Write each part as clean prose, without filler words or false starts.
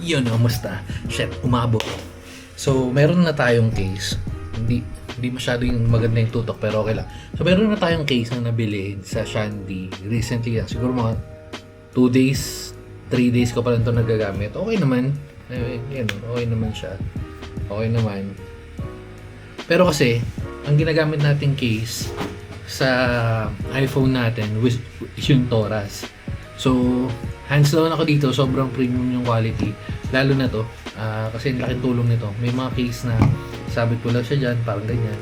Yun, kamusta? Shit, umabot. So, meron na tayong case. Hindi masyado yung maganda yung tutok, pero okay lang. So, meron na tayong case na nabili sa Shandy recently yan. Siguro mga 2 days, 3 days ko pa lang ito nagagamit. Okay naman. Yan, okay naman siya. Okay naman. Pero kasi, ang ginagamit nating case sa iPhone natin is yung Taurus. So, hands down ako dito, sobrang premium yung quality. Lalo na to, kasi laking tulong nito. May mga case na sabit ko lang siya dyan, parang ganyan.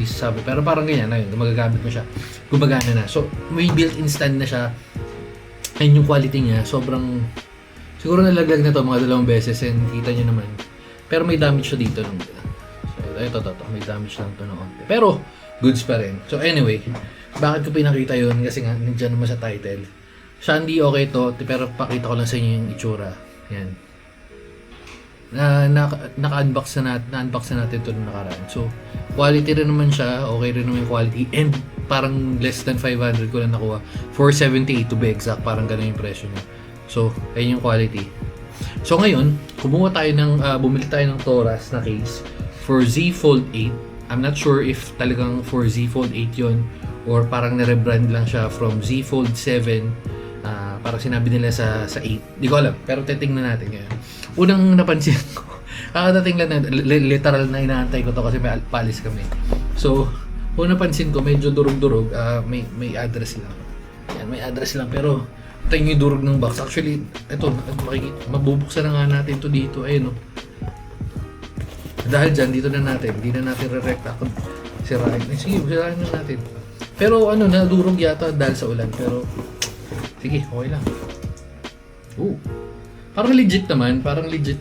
Sabi, pero parang ganyan, ayun, magagamit mo siya. Gumagana na. So, may built-in stand na siya. And yung quality niya, sobrang, siguro nalaglag na to mga 2 beses and kita nyo naman. Pero may damage siya dito nung, so, ito, may damage lang to ng onte. Pero, goods pa rin. So, anyway, bakit ko pinakita yun? Kasi nga, nandiyan naman sa title. Shandy okay to, pero pakita ko lang sa inyo yung itsura. Yan. Naka-unbox na natin ito nung nakaraan. So, quality rin naman siya. Okay rin naman yung quality. And parang less than 500 ko lang nakuha. 478 to be exact. Parang ganun yung presyo niya. So, ayun yung quality. So, ngayon, bumili tayo ng Taurus na case for Z Fold 8. I'm not sure if talagang for Z Fold 8 yun or parang na-rebrand lang siya from Z Fold 7. Parang sinabi nila sa 8. Di ko alam, pero titingnan natin ngayon. Unang napansin ko, kakadating lang literal na inaantay ko to kasi may palis kami. So, unang napansin ko, medyo durog-durog, may address lang. Yan, may address lang, pero ito yung durog ng box. Actually, ito, mabubuksan na nga natin to dito. Ayun, no. Dahil dyan, dito na natin. Hindi na natin re-recta kung sirahin. Sige, sirahin na natin. Pero nadurog yata dahil sa ulan. Pero, sige, okay lang. Parang legit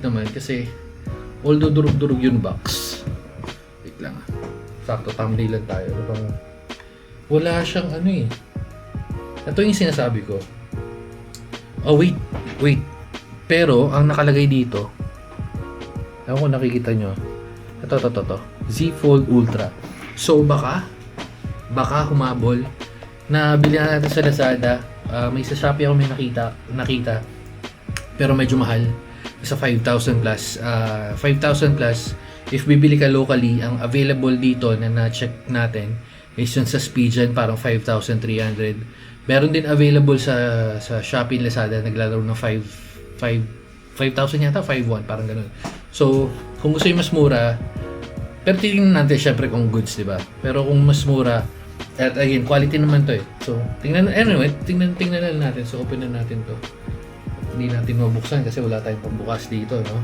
naman kasi although durug-durug yung box. Wait lang. Sakto, thumbnail lang tayo. Wala siyang Ito yung sinasabi ko. Oh, wait. Pero, ang nakalagay dito, ewan ko nakikita nyo. Ito. Z Fold Ultra. So, baka humabol. Nabili na natin sa Lazada. May sa Shopee ako may nakita. Pero medyo mahal. Sa 5,000 plus. 5,000 plus. If bibili ka locally, ang available dito na na-check natin is yun sa Spigen, parang 5,300. Meron din available sa Shopee Lazada, naglalaro ng 5,000 yata, 5,100, parang ganun. So, kung gusto yung mas mura, pero tingnan natin syempre kung goods, di ba? Pero kung mas mura, at again, quality naman to eh. So, tingnan na natin. So, open na natin to. Hindi natin mabuksan kasi wala tayong pambukas dito, no?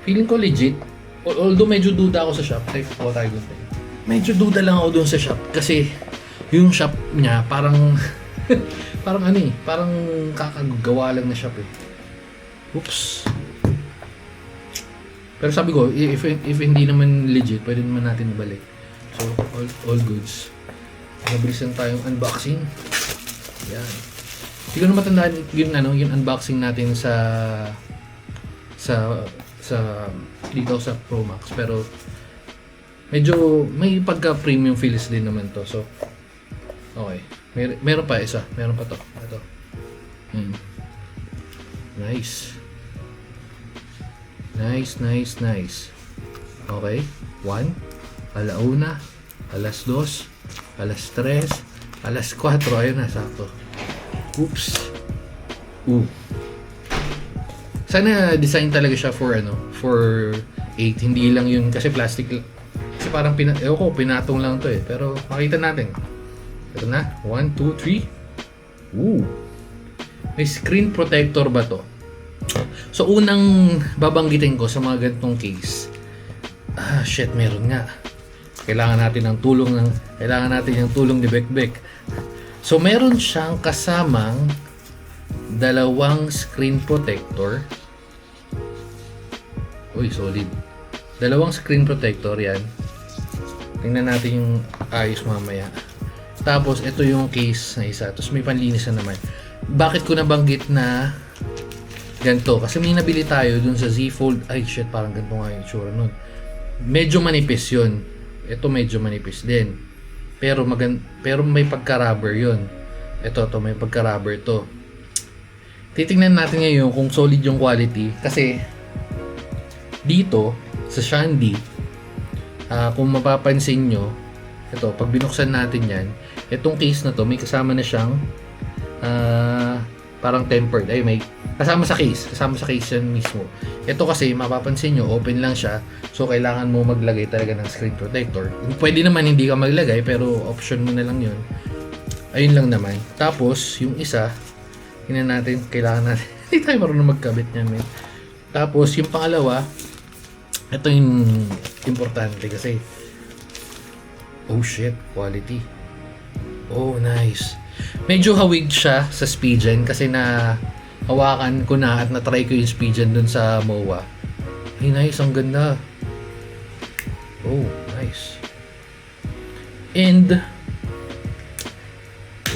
Feeling ko legit. Although medyo duda ako sa shop. Medyo duda lang ako doon sa shop kasi yung shop niya parang parang kakagawa lang na shop eh. Oops. Pero sabi ko, if hindi naman legit, pwede naman natin ibalik. So, all goods. Mabilis lang tayong unboxing. Yan. Hindi ko na matandaan yung unboxing natin sa dito sa Pro Max, pero medyo may pagka-premium feels din naman to. So, okay. Meron pa isa. Meron pa to. Ito. Nice. Okay. 1, alauna, alas 2, alas 3, alas 4. Ayun na, sakto. Oops. Sana design talaga siya for 8. Hindi lang yun kasi plastic. Kasi parang pinatong lang to eh. Pero makita natin. Ito na. 1, 2, 3. May screen protector ba to? So unang babanggitin ko sa mga ganitong case. Shit, meron nga. Kailangan natin ng tulong ni Bekbek. So meron siyang kasamang 2 screen protector. Uy, solid. 2 screen protector yan. Tingnan natin yung ayos mamaya. Tapos ito yung case na isa. Tapos may panlinis na naman. Bakit ko nabanggit na ganito? Kasi may nabili tayo dun sa Z Fold. Ay shit, parang ganito nga yung itsura nun. Medyo manipis yun. Ito medyo manipis din. Pero may pagka-rubber yun. Ito may pagka-rubber to. titingnan natin ngayon kung solid yung quality. Kasi, dito, sa Shandy, kung mapapansin nyo, ito, pag binuksan natin yan, itong case na to, may kasama na siyang parang tempered. Ay, may kasama sa case yan mismo. Ito kasi, mapapansin nyo, open lang siya. So, kailangan mo maglagay talaga ng screen protector. Pwede naman hindi ka maglagay, pero option mo na lang yun. Ayun lang naman. Tapos, yung isa, tingnan natin, kailangan natin. Hindi tayo marunong magkabit niyan, men. Tapos, yung pangalawa, ito yung importante kasi, oh shit, quality. Oh, nice. Medyo hawig siya sa Spigen kasi na hawakan ko na at na-try ko yung Spigen dun sa MOA. Hey, nice. Ang ganda. Oh, nice. And,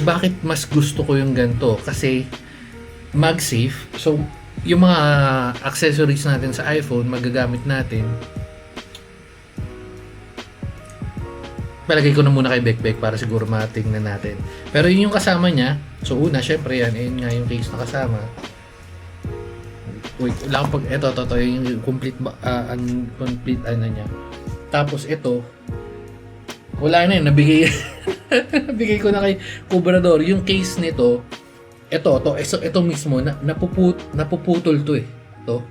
bakit mas gusto ko yung ganito? Kasi, MagSafe. So, yung mga accessories natin sa iPhone, magagamit natin. Palagay ko na muna kay Bekbek para siguro matingnan natin. Pero yun yung kasama niya. So una, syempre yan. Ayun nga yung case na kasama. Wait, wala akong ito, yung complete, complete ano niya. Tapos ito, wala na yun. Nabigay, nabigay ko na kay Cobrador. Yung case nito, ito mismo, napuputol to eh. Ito.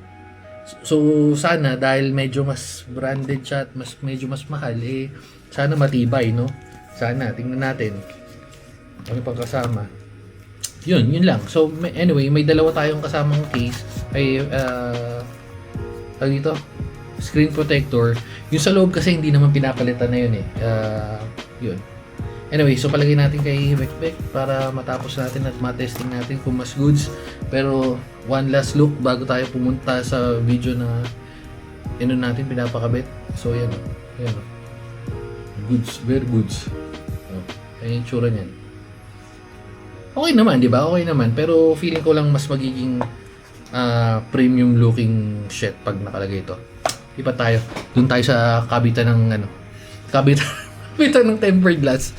So, sana dahil medyo mas branded siya at medyo mas mahal eh, sana matibay, no? Sana, tingnan natin. Ano pang kasama? Yun lang. So, anyway, may dalawa tayong kasamang case. Ay, dito, screen protector. Yung sa loob kasi hindi naman pinapalitan na yun eh. Yun. Anyway, so palagay natin kay Bekbek para matapos natin at matesting natin kung mas goods. Pero, one last look bago tayo pumunta sa video na natin pinapakabit. So, yan o. Yan o. Goods, very goods. Ayan yung tsura niyan. Okay naman, di ba? Okay naman. Pero feeling ko lang mas magiging premium looking shit pag nakalagay ito. Iba tayo. Doon tayo sa kabitan ng kabitan ng tempered glass.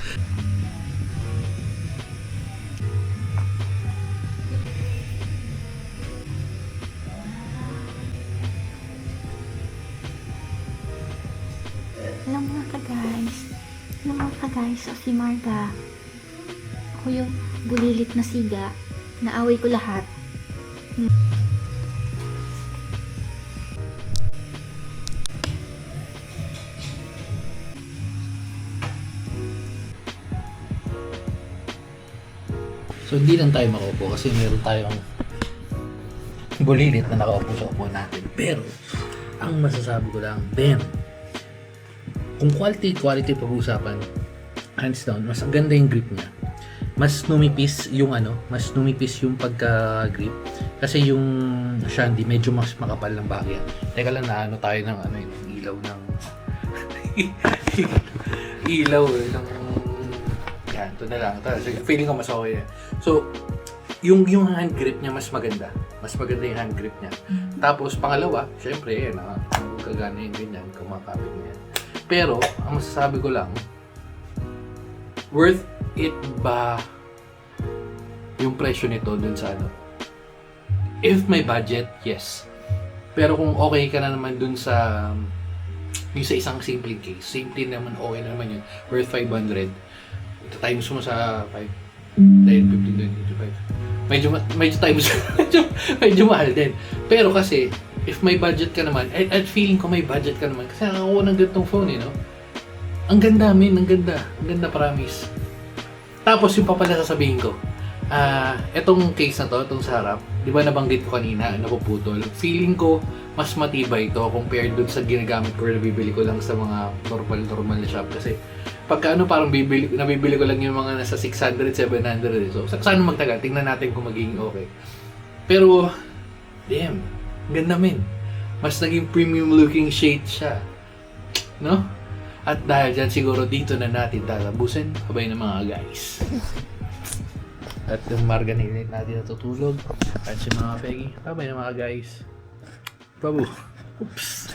Hello mga guys, si Marga. Ako yung bulilit na siga. Naaway ko lahat. So hindi lang tayo makaupo kasi meron tayong bulilit na nakaupo sa upo natin. Pero, ang masasabi ko lang, damn! Kung quality pag-uusapan, hands down, mas ganda yung grip niya. Mas numipis yung pagka-grip. Kasi yung Shandy, medyo mas makapal ng bahagya. Teka lang na tayo ng ilaw ng ng yan, ito na lang. Feeling ko mas okay. So, yung hand grip niya mas maganda. Mas maganda yung hand grip niya. Tapos, pangalawa, syempre, yan, kagana yung ganyan, kumakapit mo yan. Pero, ang masasabi ko lang, worth it ba yung presyo nito dun sa If may budget, yes. Pero kung okay ka na naman dun sa yung sa isang simple case, simple naman, okay naman yun, worth 500, times mo sa 5, 10, 15, 20, 25. Medyo times, medyo mahal din. Pero kasi, if may budget ka naman, at feeling ko may budget ka naman, kasi nakakuha ng ganitong phone no? Ang ganda, ang ganda, promise. Tapos yung pa pala sasabihin ko, etong case na to, itong sa harap, di ba nabanggit ko kanina, napuputol. Feeling ko, mas matibay ito compared dun sa ginagamit ko na nabibili ko lang sa mga normal na shop. Kasi, pagka parang nabibili ko lang yung mga nasa 600, 700. So, sana magtagal, tingnan natin kung magiging okay. Pero, damn, ganda men. Mas naging premium looking shade siya. No? At dahil dyan, siguro dito na natin tatabusin. Kabay ng mga guys. At yung Marga na natin natutulog. At si mga Peggy. Kabay ng mga guys. Babu. Oops.